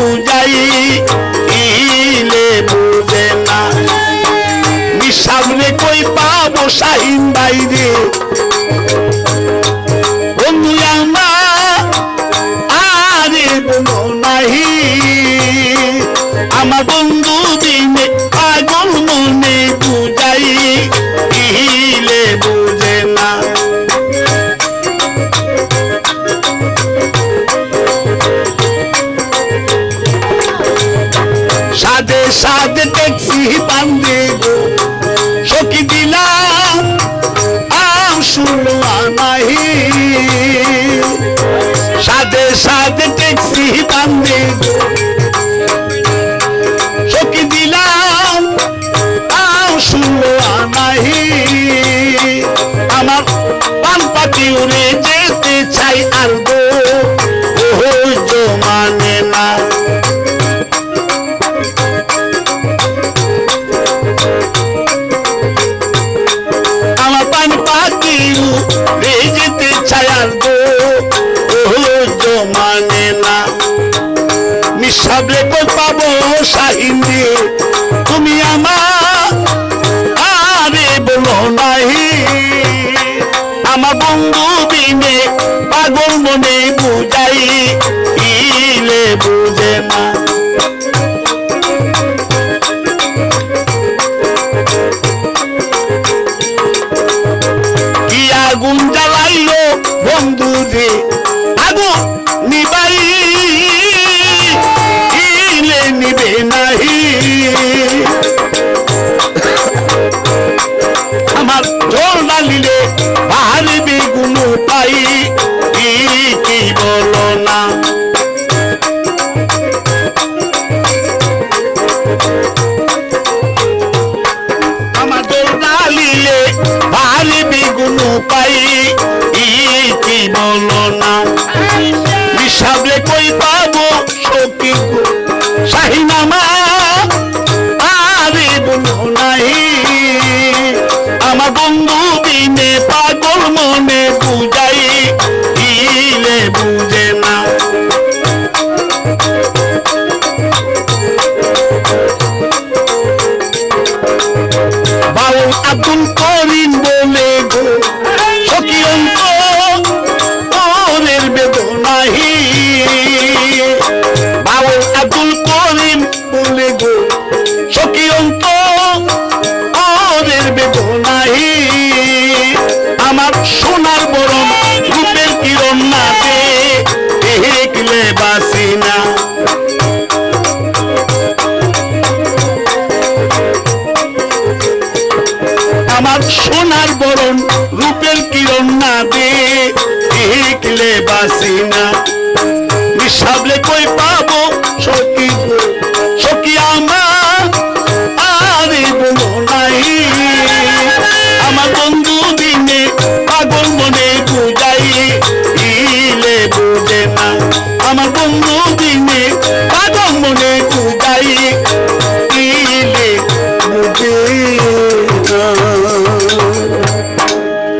বুঝাই ইলে বুঝে না সামনে কই পাবো শাহিন বাইরে বন্ধু আমার আরে বলো নাহি আমার বন্ধু দিনে পাগল মনে বুঝাই ইলে বুঝে না সাদে সাদে ট্যাক্সি বান্ধে গো সখী দিলাম শুনো নাহি সাদে সাদে ট্যাক্সি বান্ধে গো সখী দিলাম শুনো নাহি আমার পান পাতি উড়ে যেতে চাই আর গো মানে না যেতে ছায়ার গো মানে না নিঃশব্দে কই পাবো শাহিন তুমি আমার আরে বলো নাহি আমার বন্ধু বিনে পাগল মনে বুঝাই ইলে বুঝে না আগুন জ্বালাইলো বন্ধু রে আগুন নিবাই ইলে নিবে নাহি আমার জল ডালিলে বাহারে বেগুন পাই কি বলো না আমার জল ডালিলে বাহারে বেগুন পাই কি বলো না হিসাবে কই পাবো সখী গো শাহিন আমার আরে বলো নাহি আমার বন্ধু দিনে পাগল মনে বুঝাই ইলে বুঝে না বাউল আব্দুল করিম বলে গো সখী অন্তরের বেদনাহি বাউল আব্দুল করিম বলে গো সখী অন্তরের বেদনাহি আমার সোনার বরণ রূপের কিরণ না দেখলে বাসি না আমার সোনার বরণ রূপের কিরণ না দেখলে বাসি না নিঃশব্দে কই পাবো সখী গো সখী আমার আরে বলো নাহি আমার বন্ধু দিনে পাগল মনে বুঝাই ইলে বুঝে না আমার বন্ধু দিনে পাগল মনে বুঝাই